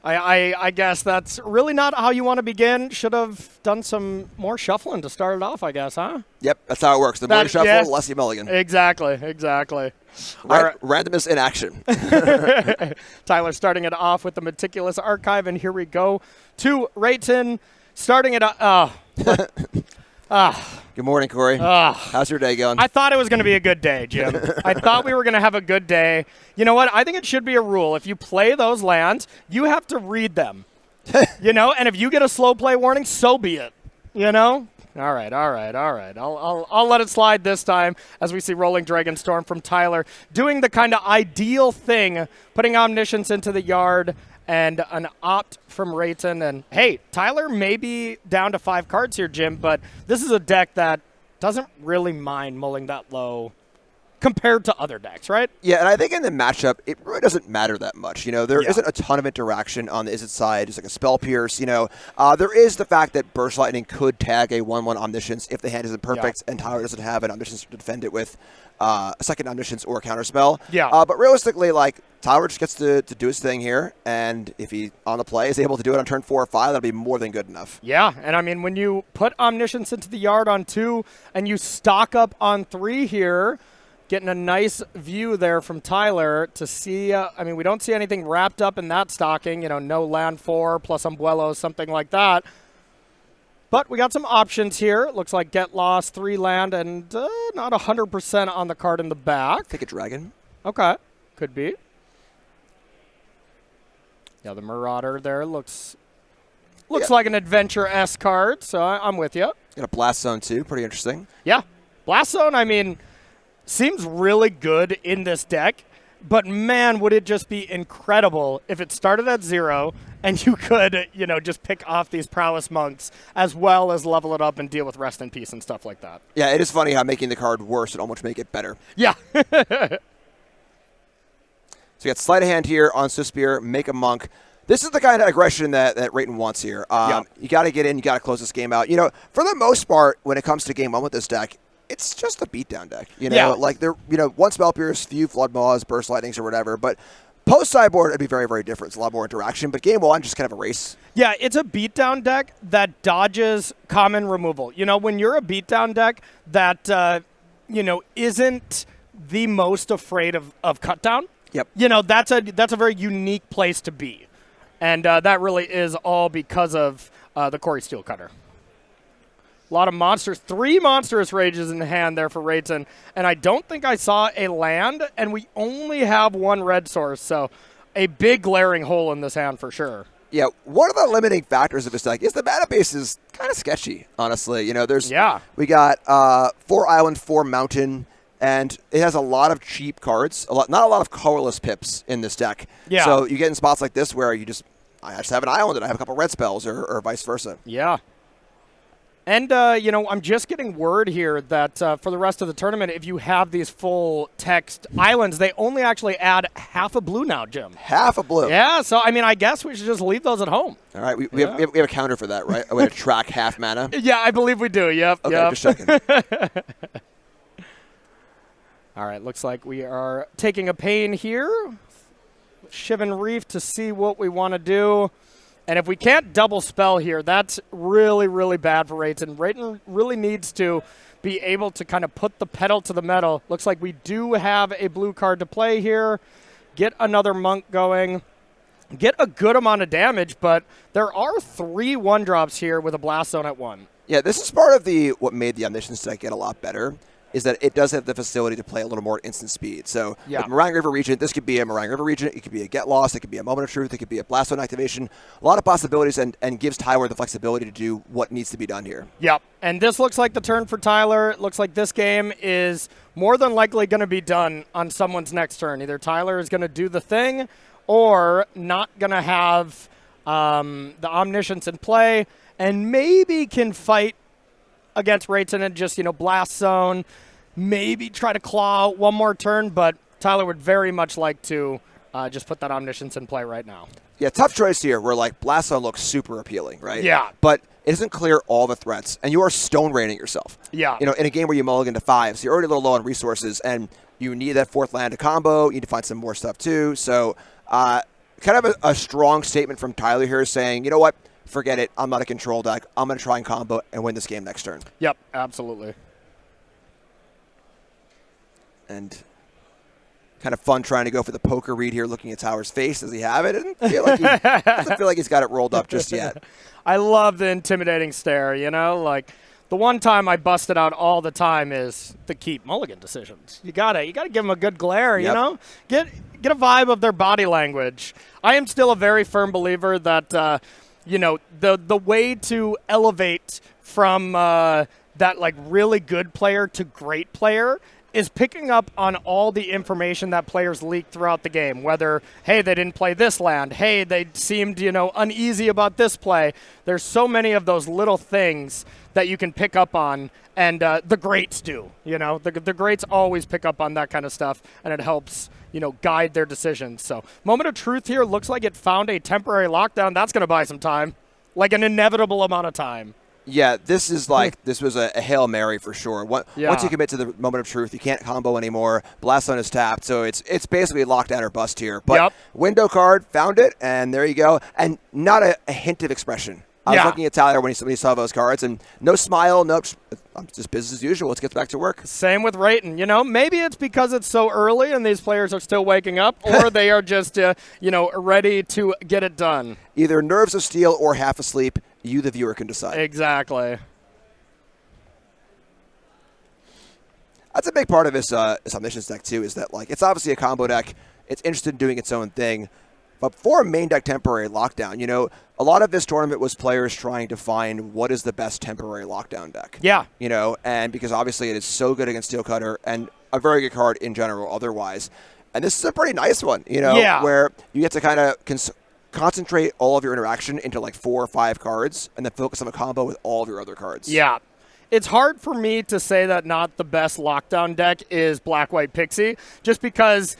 I guess that's really not how you want to begin. Should have done some more shuffling to start it off, I guess, huh? Yep, that's how it works. The more you shuffle, the less you mulligan. Exactly. Randomness in action. Tyler starting it off with the Meticulous Archive, and here we go to Rayton starting it Good morning, Corey. How's your day going? I thought it was going to be a good day, Jim. I thought we were going to have a good day. You know what? I think it should be a rule. If you play those lands, you have to read them. And if you get a slow play warning, so be it. All right. I'll let it slide this time as we see Rolling Dragon Storm from Tyler doing the kind of ideal thing, putting Omniscience into the yard and an opt from Rayton. And, hey, Tyler may be down to 5 cards here, Jim, but this is a deck that doesn't really mind mulling that low compared to other decks, right? Yeah, and I think in the matchup, it really doesn't matter that much. There isn't a ton of interaction on the Izzet side. It's like a Spell Pierce. There is the fact that Burst Lightning could tag a 1/1 Omniscience if the hand isn't perfect and Tyler doesn't have an Omniscience to defend it with a second Omniscience or a Counterspell. Yeah. But realistically, Tyler just gets to do his thing here, and if he, on the play, is able to do it on turn 4 or 5, that'll be more than good enough. Yeah, and I mean, when you put Omniscience into the yard on 2 and you stock up on 3 here, getting a nice view there from Tyler to see, we don't see anything wrapped up in that stocking, no land 4 plus Umbrello, something like that. But we got some options here. Looks like Get Lost, 3 land, and not 100% on the card in the back. Take a dragon. Okay, could be. Yeah, the Marauder there looks like an Adventure-esque card, so I'm with you. Got a Blast Zone, too. Pretty interesting. Yeah. Blast Zone, seems really good in this deck, but, man, would it just be incredible if it started at 0 and you could, just pick off these Prowess Monks as well as level it up and deal with Rest in Peace and stuff like that. Yeah, it is funny how making the card worse would almost make it better. Yeah. So you got Sleight of Hand here on Swiftspear, make a Monk. This is the kind of aggression that Rayton wants here. You got to get in, you got to close this game out. For the most part, when it comes to game 1 with this deck, it's just a beatdown deck. One Spell Pierce, few Flood Maws, Burst Lightnings, or whatever. But post sideboard, it'd be very, very different. It's a lot more interaction. But game 1, just kind of a race. Yeah, it's a beatdown deck that dodges common removal. When you're a beatdown deck that isn't the most afraid of cut down. Yep. That's a very unique place to be. And that really is all because of the Corey Steelcutter. A lot of monsters. 3 Monstrous Rages in hand there for Rayton. And I don't think I saw a land, and we only have 1 red source. So a big glaring hole in this hand for sure. Yeah, one of the limiting factors of this deck is the mana base is kind of sketchy, honestly. We got 4 Island, 4 Mountain, and it has a lot of cheap cards, not a lot of colorless pips in this deck. Yeah. So you get in spots like this where I just have an island and I have a couple red spells or vice versa. Yeah. And, I'm just getting word here that for the rest of the tournament, if you have these full text islands, they only actually add half a blue now, Jim. Half a blue. Yeah, so, I guess we should just leave those at home. All right, we have a counter for that, right? A way to track half mana? Yeah, I believe we do. Yep. Okay, yep. just checking. All right, looks like we are taking a pain here. Shivan Reef to see what we want to do. And if we can't double spell here, that's really, really bad for Rayton. Rayton really needs to be able to kind of put the pedal to the metal. Looks like we do have a blue card to play here. Get another Monk going. Get a good amount of damage, but there are 3 1-drops here with a Blast Zone at 1. Yeah, this is part of what made the Omniscience deck get a lot better, is that it does have the facility to play a little more instant speed. So with Meringue River Regent, this could be a Meringue River Regent, it could be a Get Lost, it could be a Moment of Truth, it could be a Blast Zone activation. A lot of possibilities and gives Tyler the flexibility to do what needs to be done here. Yep, and this looks like the turn for Tyler. It looks like this game is more than likely going to be done on someone's next turn. Either Tyler is going to do the thing or not going to have the Omniscience in play and maybe can fight against Rayton and just, Blast Zone, maybe try to claw one more turn, but Tyler would very much like to just put that Omniscience in play right now. Yeah, tough choice here where, Blast Zone looks super appealing, right? Yeah. But it doesn't clear all the threats, and you are stone raining yourself. Yeah. In a game where you mulligan to 5, so you're already a little low on resources, and you need that 4th land to combo. You need to find some more stuff, too. So kind of a strong statement from Tyler here saying, you know what, forget it. I'm not a control deck. I'm going to try and combo and win this game next turn. Yep, absolutely. And kind of fun trying to go for the poker read here, looking at Tyler's face. Does he have it? Doesn't feel like he's got it rolled up just yet. I love the intimidating stare, you know? Like, the one time I bust it out all the time is the keep mulligan decisions. You gotta give them a good glare, you know? Get a vibe of their body language. I am still a very firm believer that, you know, the way to elevate from that, like, really good player to great player is picking up on all the information that players leak throughout the game, whether, hey, they didn't play this land, hey, they seemed, you know, uneasy about this play. There's so many of those little things that you can pick up on, and the greats do, you know. The greats always pick up on that kind of stuff, and it helps, you know, guide their decisions. So Moment of Truth here looks like it found a temporary lockdown. That's going to buy some time, like an inevitable amount of time. Yeah, this is like, this was a Hail Mary for sure. Once you commit to the Moment of Truth, you can't combo anymore. Blast Zone is tapped, so it's basically lockdown or bust here. But window card, found it, and there you go. And not a hint of expression. I was looking at Tyler when he saw those cards, and no smile, no, just business as usual. Let's get back to work. Same with Rayton. You know, maybe it's because it's so early and these players are still waking up, or they are just, you know, ready to get it done. Either nerves of steel or half asleep. You, the viewer, can decide. Exactly. That's a big part of this Omniscience deck, too, is that, like, it's obviously a combo deck. It's interested in doing its own thing. But for a main deck temporary lockdown, you know, a lot of this tournament was players trying to find what is the best temporary lockdown deck. Yeah. You know, and because obviously it is so good against Steel Cutter and a very good card in general otherwise. And this is a pretty nice one, you know, where you get to kind of concentrate all of your interaction into like 4 or 5 cards and then focus on a combo with all of your other cards. Yeah. It's hard for me to say that not the best lockdown deck is Black-White Pixie, just because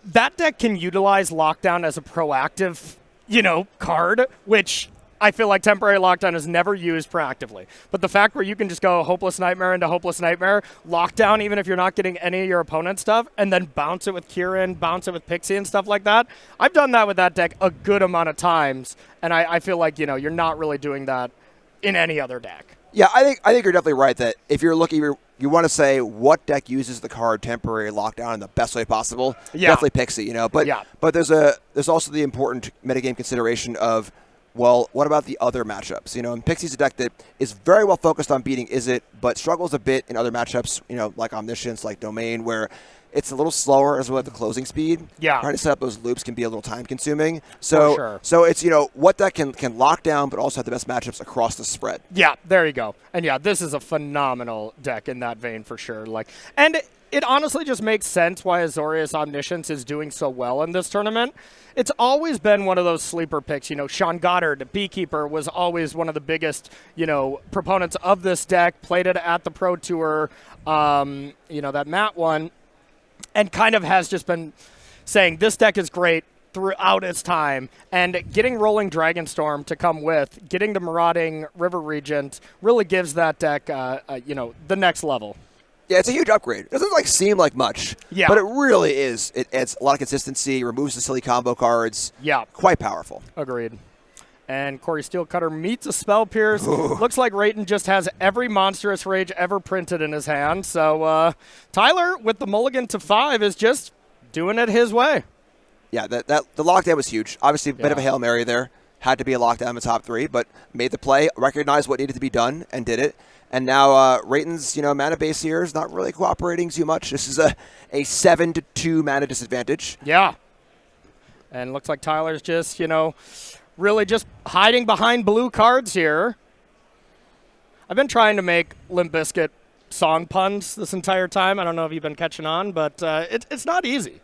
that deck can utilize lockdown as a proactive, you know, card, which I feel like temporary lockdown is never used proactively. But the fact where you can just go Hopeless Nightmare into Hopeless Nightmare, lockdown even if you're not getting any of your opponent's stuff, and then bounce it with Kieran, bounce it with Pixie and stuff like that. I've done that with that deck a good amount of times, and I feel like, you know, you're not really doing that in any other deck. Yeah, I think you're definitely right that if you're looking, you want to say what deck uses the card temporary lockdown in the best way possible. Definitely Pixie, you know. But there's also the important metagame consideration of, well, what about the other matchups? You know, and Pixie's a deck that is very well focused on beating Izzet, but struggles a bit in other matchups, you know, like Omniscience, like Domain, where it's a little slower as well as the closing speed. Yeah. Trying to set up those loops can be a little time consuming. So so it's, you know, what that can lock down but also have the best matchups across the spread. Yeah, there you go. And yeah, this is a phenomenal deck in that vein for sure. Like, and it honestly just makes sense why Azorius Omniscience is doing so well in this tournament. It's always been one of those sleeper picks. You know, Sean Goddard, Beekeeper, was always one of the biggest, you know, proponents of this deck, played it at the Pro Tour, you know, that Matt won, and kind of has just been saying this deck is great throughout its time. And getting Rolling Dragonstorm to come with, getting the Marauding River Regent really gives that deck, you know, the next level. Yeah, it's a huge upgrade. It doesn't like seem like much, but it really is. It adds a lot of consistency, removes the silly combo cards. Yeah. Quite powerful. Agreed. And Corey Steelcutter meets a Spell Pierce. Looks like Rayton just has every Monstrous Rage ever printed in his hand. So Tyler, with the mulligan to 5, is just doing it his way. Yeah, the lockdown was huge. Obviously, a bit of a Hail Mary there. Had to be a lockdown in the top 3, but made the play, recognized what needed to be done, and did it. And now Rayton's, you know, mana base here is not really cooperating too much. This is a 7-2 mana disadvantage. Yeah. And looks like Tyler's just, you know, really just hiding behind blue cards here. I've been trying to make Limp Bizkit song puns this entire time. I don't know if you've been catching on, but it's not easy.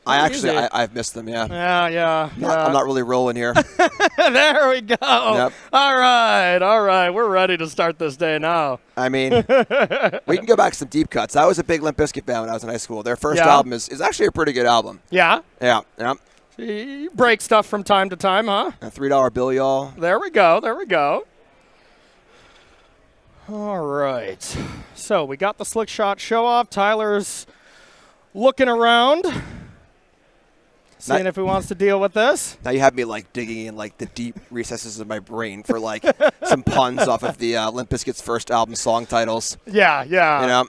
I've missed them, yeah. Yeah. I'm not really rolling here. There we go. Yep. All right. We're ready to start this day now. I mean, we can go back to some deep cuts. I was a big Limp Bizkit fan when I was in high school. Their first album is actually a pretty good album. Yeah? Yeah. You break stuff from time to time, huh? A $3 bill, y'all. There we go. All right. So we got the slick shot show off. Tyler's looking around, Seeing if he wants to deal with this. Now you have me like digging in like the deep recesses of my brain for like some puns off of the Limp Bizkit's first album song titles. Yeah. You know,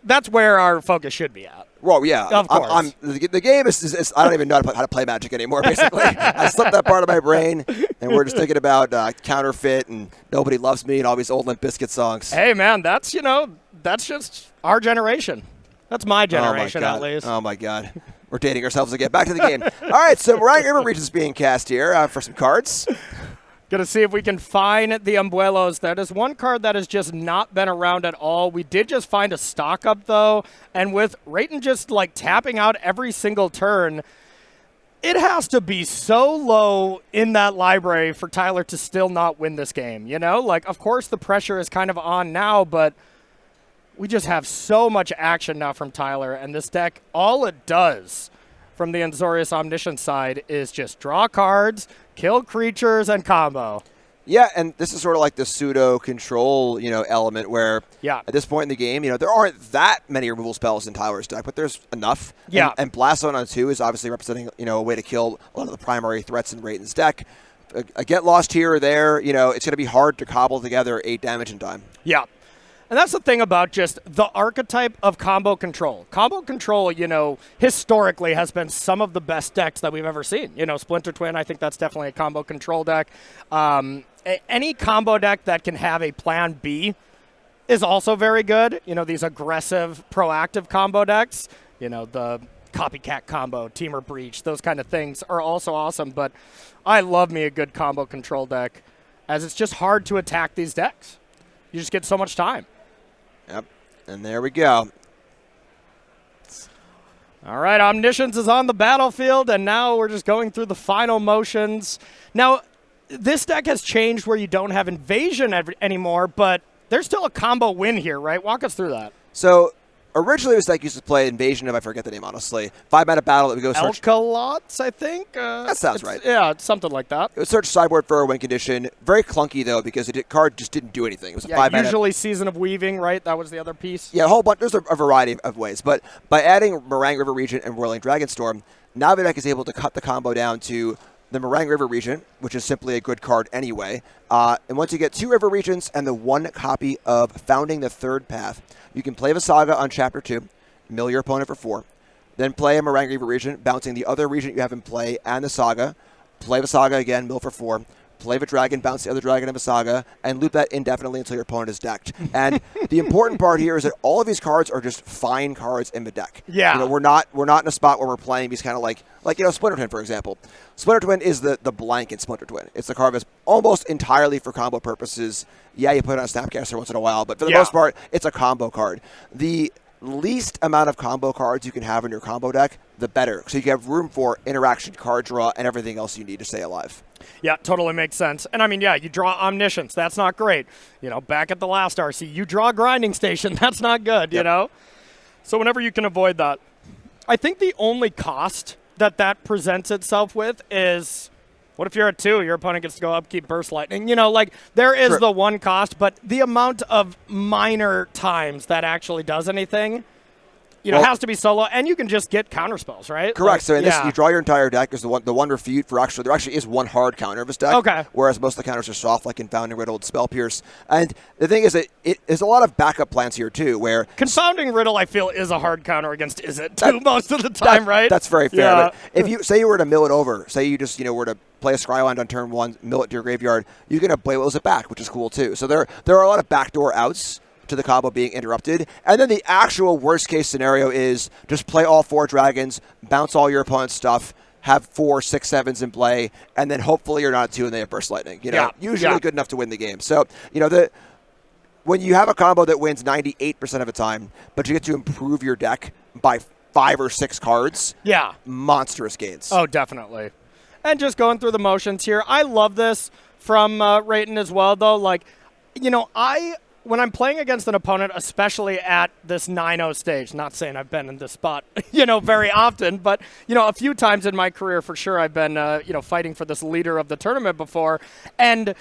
that's where our focus should be at. Well, yeah. Of course. The game is I don't even know how to play Magic anymore, basically. I slipped that part of my brain, and we're just thinking about Counterfeit and Nobody Loves Me and all these old Limp Bizkit songs. Hey, man, that's just our generation. That's my generation, at least. Oh, my God. We're dating ourselves again. Back to the game. All right, so Meringue River Region's being cast here for some cards. Going to see if we can find the Umbuelos. That is one card that has just not been around at all. We did just find a stock up, though, and with Rayton just, like, tapping out every single turn, it has to be so low in that library for Tyler to still not win this game, you know? Like, of course, the pressure is kind of on now, but we just have so much action now from Tyler, and this deck, all it does from the Azorius Omniscience side is just draw cards, kill creatures, and combo. Yeah, and this is sort of like the pseudo-control, element where at this point in the game, there aren't that many removal spells in Tyler's deck, but there's enough. Yeah. And Blast Zone on 2 is obviously representing, a way to kill a lot of the primary threats in Rayton's deck. A Get Lost here or there, it's going to be hard to cobble together 8 damage in time. Yeah. And that's the thing about just the archetype of combo control. Combo control, historically has been some of the best decks that we've ever seen. Splinter Twin, I think that's definitely a combo control deck. Any combo deck that can have a plan B is also very good. These aggressive, proactive combo decks, the Copycat combo, Teamer Breach, those kind of things are also awesome. But I love me a good combo control deck, as it's just hard to attack these decks. You just get so much time. Yep, and there we go. All right, Omniscience is on the battlefield, and now we're just going through the final motions. Now, this deck has changed where you don't have Invasion anymore, but there's still a combo win here, right? Walk us through that. So, originally this deck used to play Invasion of, I forget the name, honestly. 5-mana battle that would go search. Elkalots, I think? That sounds right. Yeah, it's something like that. It would search sideboard for a win condition. Very clunky, though, because the card just didn't do anything. It was a 5-mana. Usually Season of Weaving, right? That was the other piece. Yeah, a whole bunch. There's a variety of ways. But by adding Meringue River Regent and Whirling Dragonstorm, now the deck is able to cut the combo down to the Meringue River Regent, which is simply a good card anyway. And once you get 2 River Regents and the 1 copy of Founding the Third Path, you can play Visaga on Chapter 2, mill your opponent for 4, then play a Meringue River Regent, bouncing the other Regent you have in play and the Saga, play Visaga again, mill for 4, play the Dragon, bounce the other Dragon and Visaga, and loop that indefinitely until your opponent is decked. And the important part here is that all of these cards are just fine cards in the deck. Yeah. We're not in a spot where we're playing these kind of like Splinter Twin, for example. Splinter Twin is the blank in Splinter Twin. It's the card that's almost entirely for combo purposes. Yeah, you put it on Snapcaster once in a while, but for the most part, it's a combo card. The least amount of combo cards you can have in your combo deck, the better. So you can have room for interaction, card draw, and everything else you need to stay alive. Yeah, totally makes sense. And I mean, you draw Omniscience. That's not great. Back at the last RC, you draw Grinding Station. That's not good, you know? So whenever you can avoid that. I think the only cost that presents itself with is, what if you're at 2, your opponent gets to go upkeep Burst Lightning? There is the one cost, but the amount of minor times that actually does anything, has to be solo, and you can just get counterspells, right? Correct. So in this, you draw your entire deck. There's the one refute for there actually is one hard counter of this deck. Okay. Whereas most of the counters are soft, like Confounding Riddle and Spell Pierce. And the thing is that there's a lot of backup plans here too, where Confounding Riddle, I feel, is a hard counter against Izzet too most of the time, right? That's very fair. Yeah. But if you were to mill it over, say you just were to play a Scryland on turn 1, mill it to your graveyard, you can Abuelos it back, which is cool too. So there are a lot of backdoor outs to the combo being interrupted. And then the actual worst case scenario is just play all 4 dragons, bounce all your opponent's stuff, have 4, 6, 7s in play, and then hopefully you're not at 2 and they have Burst Lightning. Usually good enough to win the game. So, when you have a combo that wins 98% of the time, but you get to improve your deck by 5 or 6 cards, monstrous gains. Oh, definitely. And just going through the motions here, I love this from Rayton as well, though. When I'm playing against an opponent, especially at this 9-0 stage, not saying I've been in this spot, very often, but, a few times in my career for sure I've been, fighting for this leader of the tournament before. And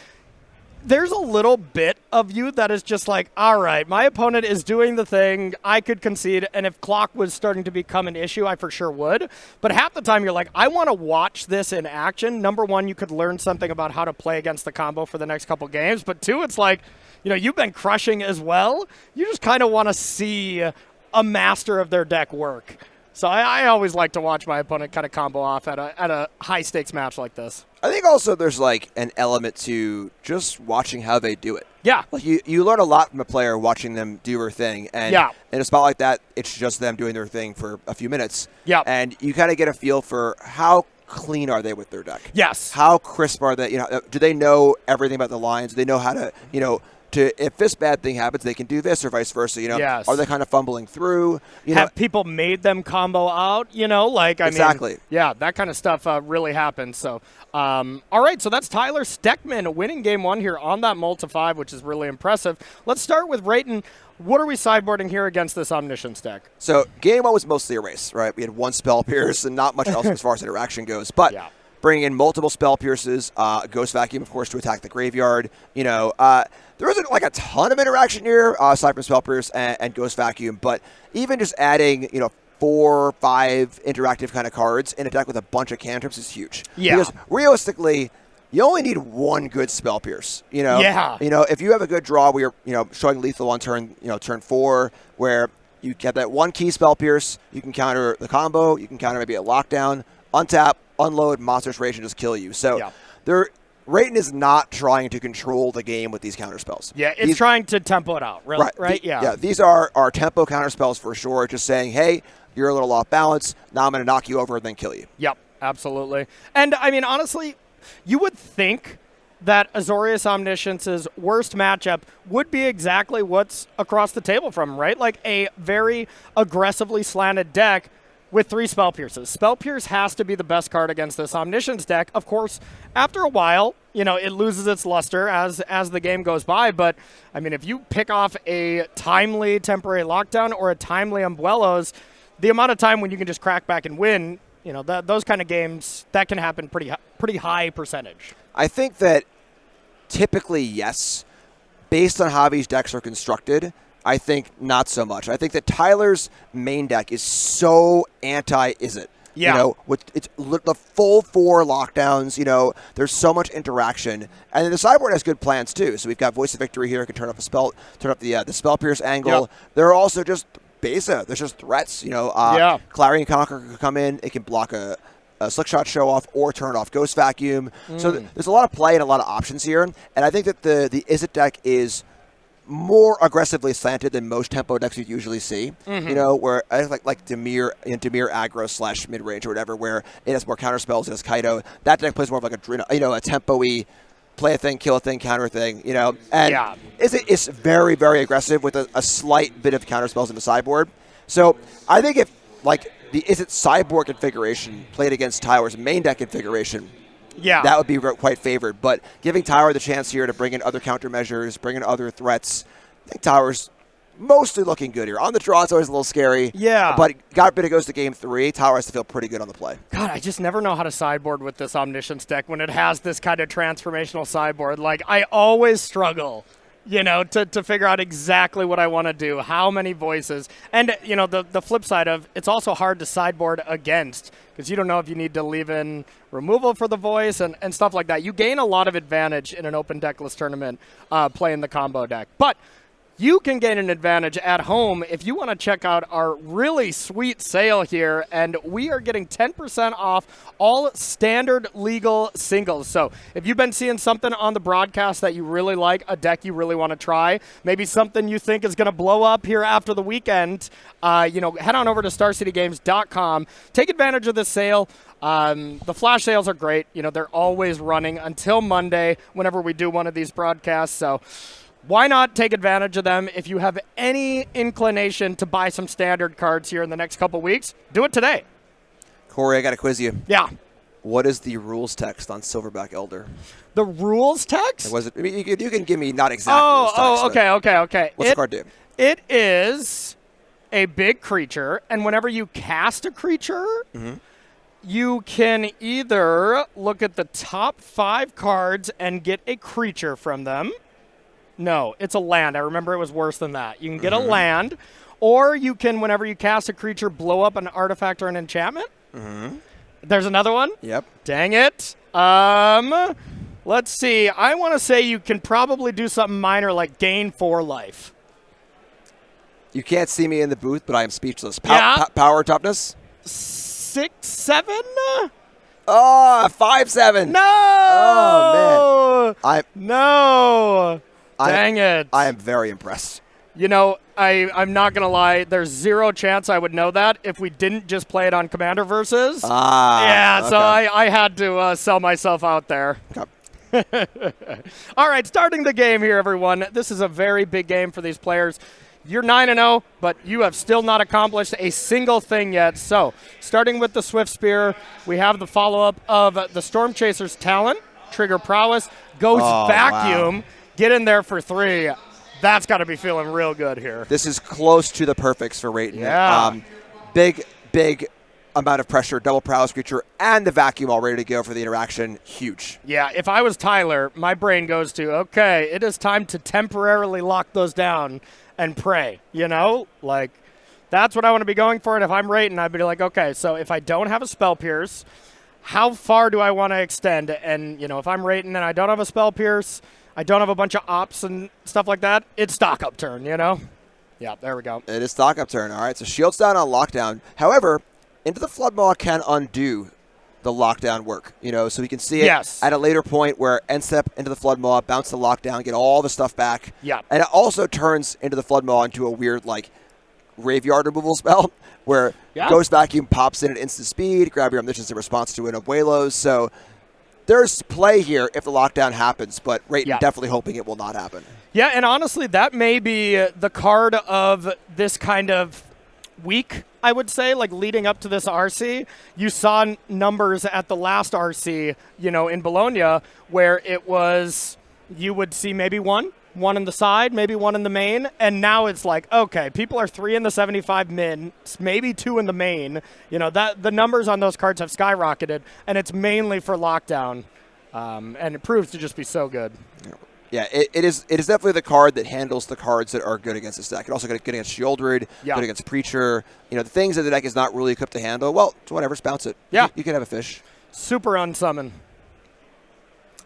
there's a little bit of you that is just like, all right, my opponent is doing the thing, I could concede, and if clock was starting to become an issue, I for sure would. But half the time you're like, I want to watch this in action. Number one, you could learn something about how to play against the combo for the next couple games. But two, it's like, you've been crushing as well. You just kind of want to see a master of their deck work. So I always like to watch my opponent kind of combo off at a high-stakes match like this. I think also there's like an element to just watching how they do it. Yeah. Like you learn a lot from a player watching them do their thing. And in a spot like that, it's just them doing their thing for a few minutes. Yeah. And you kind of get a feel for how clean are they with their deck. Yes. How crisp are they? Do they know everything about the lines? Do they know how to, if this bad thing happens, they can do this, or vice versa. Yes. Are they kind of fumbling through? Have people made them combo out? Exactly. That kind of stuff really happens. So, all right. So that's Tyler Stechman winning game one here on that multi-5, which is really impressive. Let's start with Rayton. What are we sideboarding here against this Omniscience deck? So game one was mostly a race, right? We had one Spell Pierce and not much else as far as interaction goes, but. Yeah. Bringing in multiple Spell Pierces, Ghost Vacuum, of course, to attack the graveyard. There isn't like a ton of interaction here, aside from Spell Pierce and Ghost Vacuum, but even just adding, 4 or 5 interactive kind of cards in a deck with a bunch of cantrips is huge. Yeah. Because realistically, you only need one good Spell Pierce. Yeah. If you have a good draw where you're, showing lethal on turn 4, where you get that one key Spell Pierce, you can counter the combo, you can counter maybe a lockdown, untap, unload, Monstrous Rage, and just kill you. So Rayton is not trying to control the game with these counter spells. Yeah, it's trying to tempo it out, right? Yeah, these are our tempo counter spells for sure. Just saying, hey, you're a little off balance. Now I'm going to knock you over and then kill you. Yep, absolutely. And, honestly, you would think that Azorius Omniscience's worst matchup would be exactly what's across the table from him, right? Like a very aggressively slanted deck with 3 Spell Pierces. Spell Pierce has to be the best card against this Omniscience deck. Of course, after a while, it loses its luster as the game goes by. But, if you pick off a timely Temporary Lockdown or a timely Umbrellas, the amount of time when you can just crack back and win, those kind of games, that can happen pretty high percentage. I think that typically, yes, based on how these decks are constructed, I think not so much. I think that Tyler's main deck is so anti-Izzet. Yeah. It's the full 4 lockdowns, there's so much interaction. And then the sideboard has good plans too. So we've got Voice of Victory here, can turn up the Spell Pierce angle. Yep. There are also just besa. There's just threats, Clarion Conqueror can come in, it can block a Slickshot Show Off or turn off Ghost Vacuum. So there's a lot of play and a lot of options here. And I think that the Izzet deck is more aggressively slanted than most tempo decks you usually see. Where I think like Dimir aggro / mid range or whatever, where it has more counter spells. It has Kaido. That deck plays more of like a tempo-y play a thing, kill a thing, counter a thing. And it's very, very aggressive with a slight bit of counter spells in the sideboard. So I think if like the Izzet sideboard configuration played against Tyler's main deck configuration, that would be quite favored. But giving Tyler the chance here to bring in other countermeasures, bring in other threats, I think Tyler's mostly looking good here. On the draw, it's always a little scary. Yeah. But God bit it goes to game 3. Tyler has to feel pretty good on the play. God, I just never know how to sideboard with this Omniscience deck when it has this kind of transformational sideboard. Like, I always struggle, to figure out exactly what I want to do, how many voices. And, the flip side of it's also hard to sideboard against because you don't know if you need to leave in removal for the voice and stuff like that. You gain a lot of advantage in an open deckless tournament playing the combo deck. But you can gain an advantage at home if you want to check out our really sweet sale here, and we are getting 10% off all standard legal singles. So if you've been seeing something on the broadcast that you really like, a deck you really want to try, maybe something you think is going to blow up here after the weekend, head on over to StarCityGames.com. Take advantage of this sale. The flash sales are great. They're always running until Monday whenever we do one of these broadcasts. So why not take advantage of them? If you have any inclination to buy some standard cards here in the next couple weeks, do it today. Corey, I got to quiz you. Yeah. What is the rules text on Silverback Elder? The rules text? Was it? You can give me not exact rules text. Okay. What's the card do? It is a big creature, and whenever you cast a creature, you can either look at the top 5 cards and get a creature from them, No, it's a land. I remember it was worse than that. You can get a land, or you can, whenever you cast a creature, blow up an artifact or an enchantment. There's another one? Yep. Dang it. Let's see. I want to say you can probably do something minor like gain 4 life. You can't see me in the booth, but I am speechless. Yeah. Power toughness? 6, 7? Oh, 5/7. No! Oh, man. No! Dang it. I am very impressed. You know, I'm not going to lie. There's 0 chance I would know that if we didn't just play it on Commander Versus. Yeah, okay. so I had to sell myself out there. Okay. All right, starting the game here, everyone. This is a very big game for these players. You're 9-0, but you have still not accomplished a single thing yet. So, starting with the Swift Spear, we have the follow-up of the Storm Chaser's Talent, Trigger Prowess, Ghost Vacuum, get in there for 3. That's got to be feeling real good here. This is close to the perfects for Rayton. Yeah. Big amount of pressure, double prowess creature, and the vacuum all ready to go for the interaction. Huge. Yeah, if I was Tyler, my brain goes to, okay, it is time to temporarily lock those down and pray, you know? Like, that's what I want to be going for. And if I'm Rayton, I'd be like, okay, so if I don't have a Spell Pierce, how far do I want to extend? And, you know, if I'm Rayton and I don't have a Spell Pierce, I don't have a bunch of ops and stuff like that, it's stock up turn, you know? Yeah, there we go. It is stock up turn. All right, so shields down on lockdown. However, Into the Floodmaw can undo the lockdown work, you know, so we can see it at a later point where end step Into the Floodmaw, bounce the lockdown, get all the stuff back. Yeah. And it also turns Into the Floodmaw into a weird, like, graveyard removal spell where Ghost Vacuum pops in at instant speed, grab your omniscience in response to an Abuelos. So there's play here if the lockdown happens, but Rayton definitely hoping it will not happen. Yeah, and honestly, that may be the card of this kind of week, I would say, like leading up to this RC. You saw numbers at the last RC, you know, in Bologna, where it was, you would see maybe one in the side, maybe one in the main, and now it's like, okay, people are 3 in the 75 min, maybe 2 in the main. You know, that the numbers on those cards have skyrocketed, and it's mainly for lockdown, and it proves to just be so good. Yeah, it is definitely the card that handles the cards that are good against the deck. It also good against Shield Druid, good against Preacher. You know, the things that the deck is not really equipped to handle, well, it's whatever, bounce it. Yeah. You can have a fish. Super unsummon.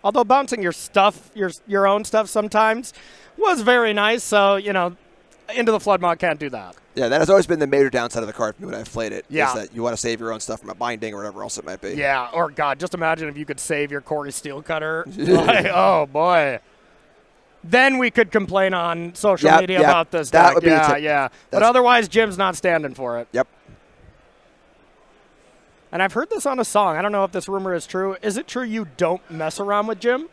Although bouncing your stuff, your own stuff sometimes was very nice, so, you know, Into the Floodmaw can't do that. Yeah, that has always been the major downside of the card for me when I've played it, is that you want to save your own stuff from a binding or whatever else it might be. Yeah, or God, just imagine if you could save your Corey Steelcutter. Like, oh, boy. Then we could complain on social media about this deck. Would be But otherwise, Jim's not standing for it. Yep. And I've heard this on a song. I don't know if this rumor is true. Is it true you don't mess around with Jim?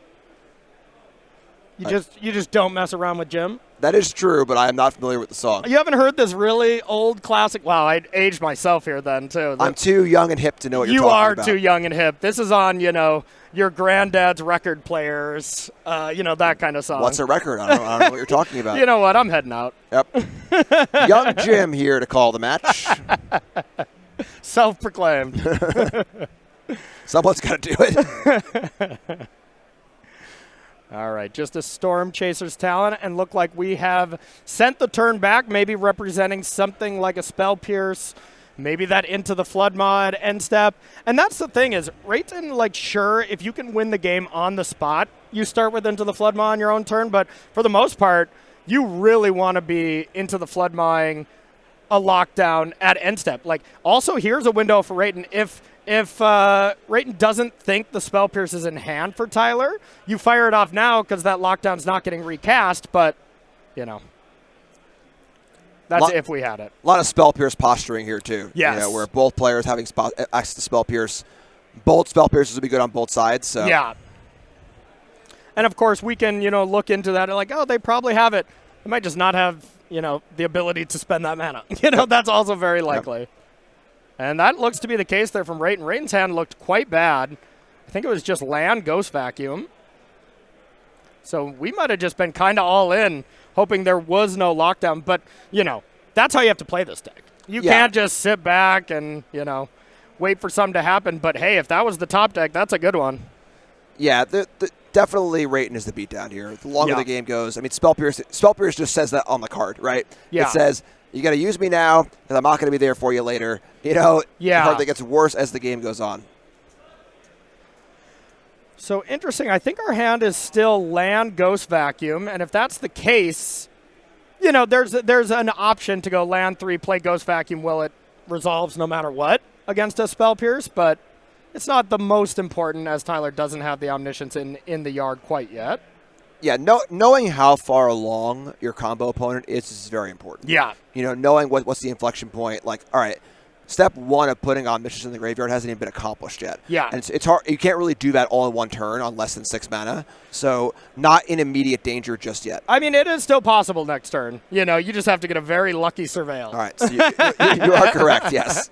You just don't mess around with Jim? That is true, but I am not familiar with the song. You haven't heard this really old classic? Wow, I aged myself here then, too. I'm too young and hip to know what you're talking about. You are too young and hip. This is on, you know, your granddad's record players, you know, that kind of song. What's a record? I don't know what you're talking about. You know what? I'm heading out. Yep. Young Jim here to call the match. Self-proclaimed. Someone's got to do it. All right, just a Storm Chaser's Talent, and look like we have sent the turn back, maybe representing something like a Spell Pierce, maybe that Into the Floodmaw at end step. And that's the thing is, Rayton, like, sure, if you can win the game on the spot, you start with Into the Floodmaw on your own turn, but for the most part, you really want to be Into the Floodmawing a lockdown at end step. Like, also, here's a window for Rayton. If Rayton doesn't think the Spell Pierce is in hand for Tyler, you fire it off now because that lockdown's not getting recast, but, you know, that's if we had it. A lot of Spell Pierce posturing here, too. Yes. You know, where both players having access to Spell Pierce. Both Spell Pierces would be good on both sides. So. Yeah. And, of course, we can, you know, look into that and like, oh, they probably have it. They might just not have, you know, the ability to spend that mana. You know, that's also very likely. Yep. And that looks to be the case there from Rayton. Rayton's hand looked quite bad. I think it was just land, Ghost Vacuum. So we might have just been kind of all in, hoping there was no lockdown. But, you know, that's how you have to play this deck. You can't just sit back and, you know, wait for something to happen. But, hey, if that was the top deck, that's a good one. Yeah, the definitely Rayton is the beatdown here. The longer Yeah. the game goes, I mean, Spell Pierce just says that on the card, right? Yeah. It says, you got to use me now, because I'm not going to be there for you later. You know, Yeah. the card that gets worse as the game goes on. So interesting. I think our hand is still land, Ghost Vacuum, and if that's the case, you know, there's an option to go land 3, play Ghost Vacuum. Will it resolves no matter what against a Spell Pierce? But it's not the most important, as Tyler doesn't have the Omniscience in the yard quite yet. Yeah, knowing how far along your combo opponent is very important. Yeah. You know, knowing what's the inflection point. Like, all right, step 1 of putting Omniscience in the graveyard hasn't even been accomplished yet. Yeah. And it's hard. You can't really do that all in one turn on less than 6 mana. So not in immediate danger just yet. I mean, it is still possible next turn. You know, you just have to get a very lucky Surveil. All right, so you are correct, yes.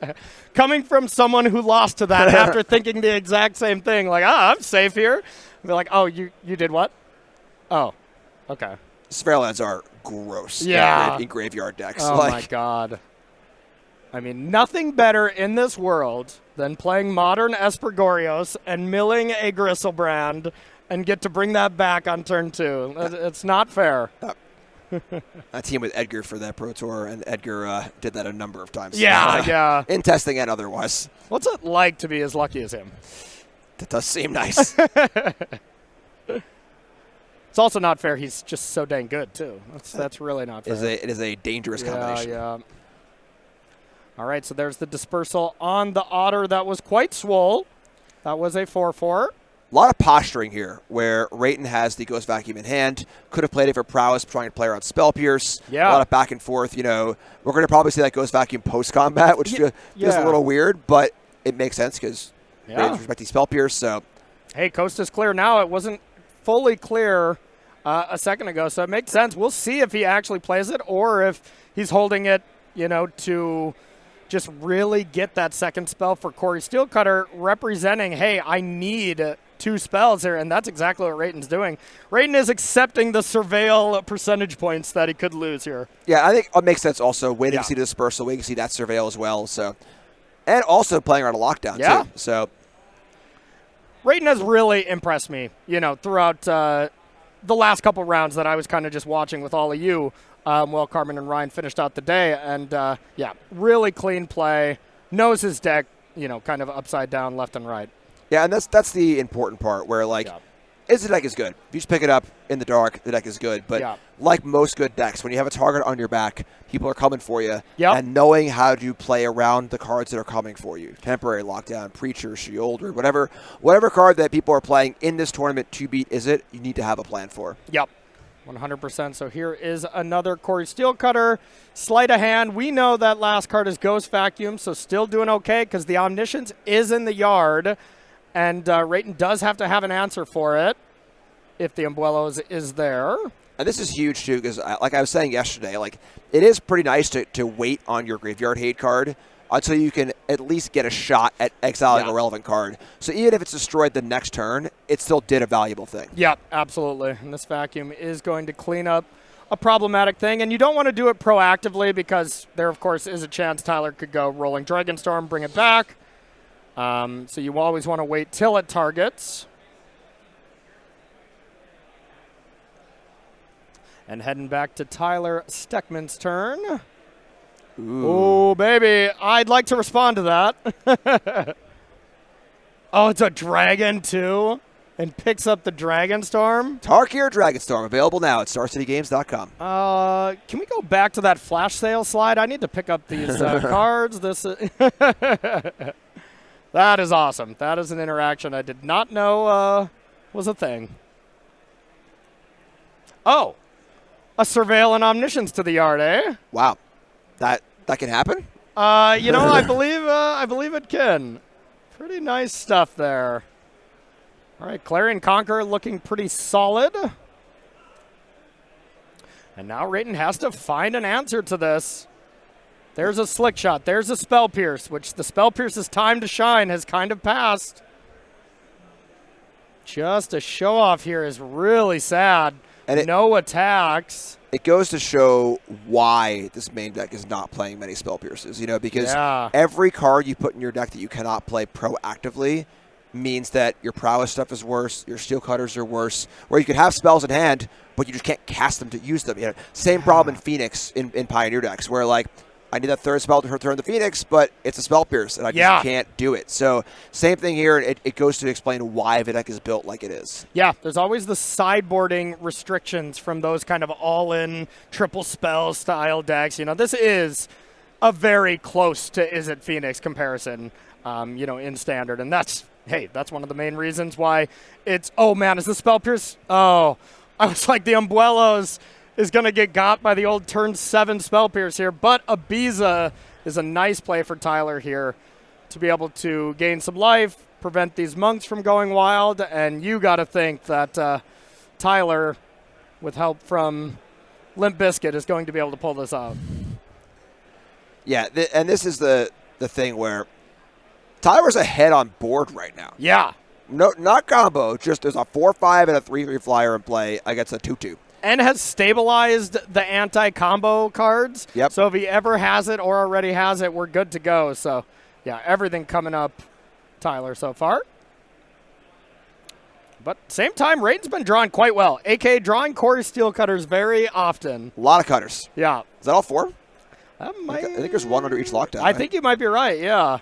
Coming from someone who lost to that after thinking the exact same thing, like, I'm safe here. They're like, oh, you did what? Oh, okay. Surveillance are gross in graveyard decks. Oh, my God. I mean, nothing better in this world than playing modern Espergorios and milling a Gristlebrand and get to bring that back on turn 2. It's not fair. I teamed with Edgar for that Pro Tour, and Edgar did that a number of times. Yeah. In testing and otherwise. What's it like to be as lucky as him? That does seem nice. It's also not fair. He's just so dang good, too. That's really not fair. It is a dangerous combination. Yeah. All right, so there's the dispersal on the Otter. That was quite swole. That was a 4/4. A lot of posturing here, where Rayton has the Ghost Vacuum in hand. Could have played it for prowess, trying to play around Spell Pierce. Yeah. A lot of back and forth. You know, we're going to probably see that Ghost Vacuum post-combat, which feels a little weird, but it makes sense because Rayton's respecting Spell Pierce. So, hey, coast is clear now. It wasn't fully clear a second ago, so it makes sense. We'll see if he actually plays it or if he's holding it, you know, to just really get that second spell for Corey Steelcutter, representing, hey, I need 2 spells here, and that's exactly what Rayton's doing. Rayton is accepting the Surveil percentage points that he could lose here. Yeah, I think it makes sense also. Waiting to see the dispersal, waiting to see that Surveil as well. So, and also playing around a lockdown, too. So, Rayton has really impressed me, you know, throughout the last couple rounds that I was kind of just watching with all of you while Carmen and Ryan finished out the day. And, really clean play. Knows his deck, you know, kind of upside down, left and right. Yeah, and that's the important part where, like, the deck is good. If you just pick it up in the dark, the deck is good. But like most good decks, when you have a target on your back, people are coming for you. And knowing how to play around the cards that are coming for you. Temporary Lockdown, Preacher, Shield, or whatever card that people are playing in this tournament to beat you need to have a plan for. Yep. 100%. So here is another Corey Steelcutter. Sleight of hand. We know that last card is Ghost Vacuum, so still doing okay because the Omniscience is in the yard. And Rayton does have to have an answer for it if the Umbuelos is there. And this is huge, too, because like I was saying yesterday, like it is pretty nice to wait on your Graveyard Hate card until you can at least get a shot at exiling a relevant card. So even if it's destroyed the next turn, it still did a valuable thing. Yep, absolutely. And this Vacuum is going to clean up a problematic thing. And you don't want to do it proactively because there, of course, is a chance Tyler could go Rolling Dragonstorm, bring it back. So you always want to wait till it targets. And heading back to Tyler Stechman's turn. Ooh. Oh, baby. I'd like to respond to that. Oh, it's a dragon, too? And picks up the Dragonstorm? Tarkir Dragonstorm, available now at StarCityGames.com. Can we go back to that flash sale slide? I need to pick up these cards. That is awesome. That is an interaction I did not know was a thing. Oh, a Surveil and Omniscience to the yard, eh? Wow, that can happen. You know, I believe it can. Pretty nice stuff there. All right, Clarion Conqueror looking pretty solid. And now Rayton has to find an answer to this. There's a Slick Shot. There's a Spell Pierce, which the Spell Pierce's time to shine has kind of passed. Just a show off here is really sad. And no attacks. It goes to show why this main deck is not playing many Spell Pierces, you know, because every card you put in your deck that you cannot play proactively means that your prowess stuff is worse, your steel cutters are worse, where you could have spells in hand, but you just can't cast them to use them. Same problem in Phoenix in Pioneer decks, where like I need that third spell to turn the Phoenix, but it's a spell pierce, and I just can't do it. So same thing here. It goes to explain why the deck is built like it is. Yeah, there's always the sideboarding restrictions from those kind of all-in triple spell style decks. This is a very close to Is It Phoenix comparison, in Standard, and that's one of the main reasons why it's. Oh man, is the spell pierce? Oh, I was like the Umbrellas is going to get got by the old turn 7 spell pierce here, but Ibiza is a nice play for Tyler here to be able to gain some life, prevent these monks from going wild, and you got to think that Tyler, with help from Limp Bizkit, is going to be able to pull this out. Yeah, and this is the thing where Tyler's ahead on board right now. Yeah. No, not combo, just there's a 4/5 and a 3/3 flyer in play against a 2/2. And has stabilized the anti-combo cards. Yep. So if he ever has it or already has it, we're good to go. So, yeah, everything coming up, Tyler, so far. But same time, Rayton's been drawing quite well, a.k.a. drawing Corey Steel Cutters very often. A lot of cutters. Yeah. Is that all 4? I think there's 1 under each lockdown. I think you might be right, yeah. All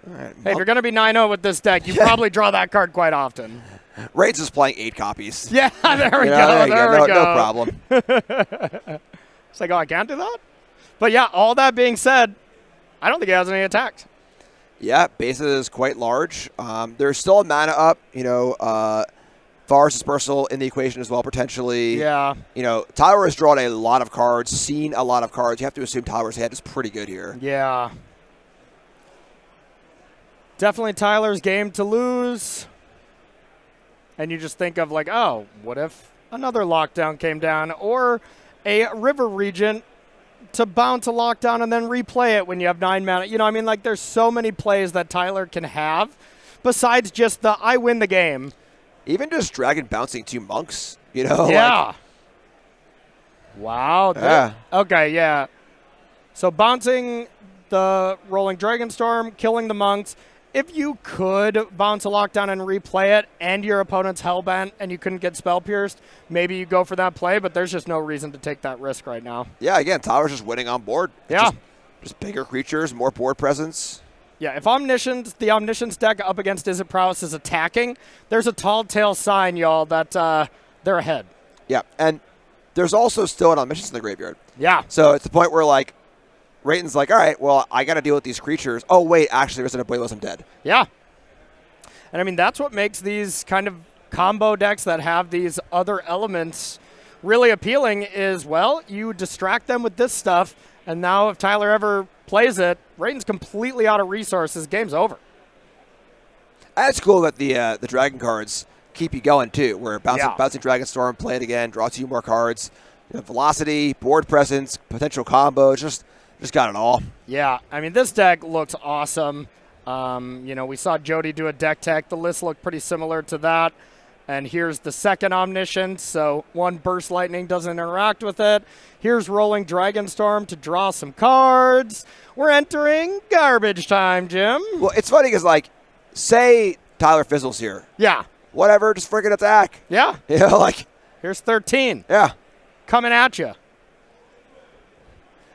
right. Hey, if you're going to be 9-0 with this deck, you probably draw that card quite often. Rayton's is playing 8 copies. Yeah, there we go. There we go. No problem. It's like, oh, I can't do that? But yeah, all that being said, I don't think he has any attacks. Yeah, base is quite large. There's still a mana up, Forest Dispersal in the equation as well, potentially. Yeah. Tyler has drawn a lot of cards, seen a lot of cards. You have to assume Tyler's hand is pretty good here. Yeah. Definitely Tyler's game to lose. And you just think of like, oh, what if another lockdown came down, or a River Regent to bounce a lockdown and then replay it when you have 9 mana. There's so many plays that Tyler can have besides just the I win the game. Even just Dragon bouncing 2 monks, Yeah. Wow. Yeah. Okay, yeah. So bouncing the Rolling Dragonstorm, killing the monks. If you could bounce a lockdown and replay it and your opponent's hellbent and you couldn't get spell pierced, maybe you go for that play, but there's just no reason to take that risk right now. Yeah, again, Tyler's just winning on board. Yeah. Just bigger creatures, more board presence. Yeah, if the Omniscience deck up against Is It Prowess is attacking, there's a tall tale sign, y'all, that they're ahead. Yeah, and there's also still an Omniscience in the graveyard. Yeah. So it's the point where, like, Rayton's like, all right, well, I got to deal with these creatures. Oh, wait, actually, there's an Abuelos, I'm dead. Yeah. And, that's what makes these kind of combo decks that have these other elements really appealing is, well, you distract them with this stuff, and now if Tyler ever plays it, Rayton's completely out of resources. Game's over. And it's cool that the Dragon cards keep you going, too, where bouncing Dragonstorm, play it again, draw 2 more cards. Velocity, board presence, potential combo, just got it all. Yeah, this deck looks awesome. We saw Jody do a deck tech. The list looked pretty similar to that. And here's the second Omniscience, so 1 Burst Lightning doesn't interact with it. Here's Rolling Dragonstorm to draw some cards. We're entering garbage time, Jim. Well, it's funny because, like, say Tyler fizzles here. Yeah. Whatever, just freaking attack. Yeah. Here's 13. Yeah. Coming at you.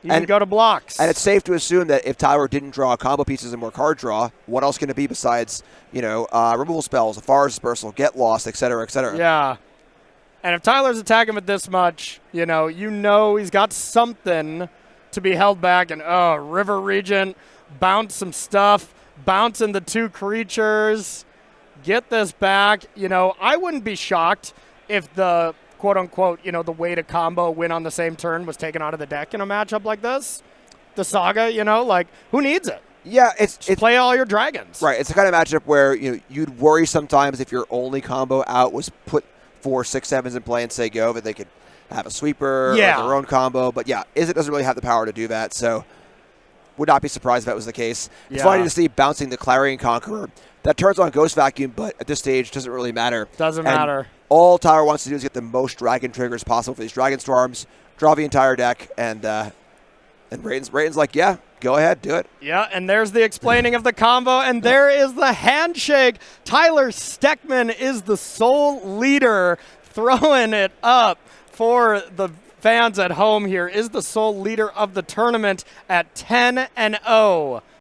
You can go to blocks. And it's safe to assume that if Tyler didn't draw combo pieces and more card draw, what else can it be besides, removal spells, a Forest Dispersal, Get Lost, et cetera, et cetera. Yeah. And if Tyler's attacking with this much, you know he's got something to be held back. And, River Regent, bounce some stuff, bounce in the 2 creatures, get this back. I wouldn't be shocked if the quote-unquote, the way to combo win on the same turn was taken out of the deck in a matchup like this. The Saga, who needs it? Yeah, it's play all your dragons. Right, it's the kind of matchup where you'd worry sometimes if your only combo out was put 4, 6, 7s in play and say go, that they could have a sweeper or their own combo. But yeah, Izzet doesn't really have the power to do that, so would not be surprised if that was the case. It's funny to see bouncing the Clarion Conqueror. That turns on Ghost Vacuum, but at this stage, doesn't really matter. Doesn't matter. All Tyler wants to do is get the most dragon triggers possible for these Dragon Storms, draw the entire deck, and Rayton's like, yeah, Go ahead, do it. Yeah, and there's the explaining of the combo, and there is the handshake. Tyler Stechman is the sole leader, throwing it up for the fans at home here, is the sole leader of the tournament at 10-0.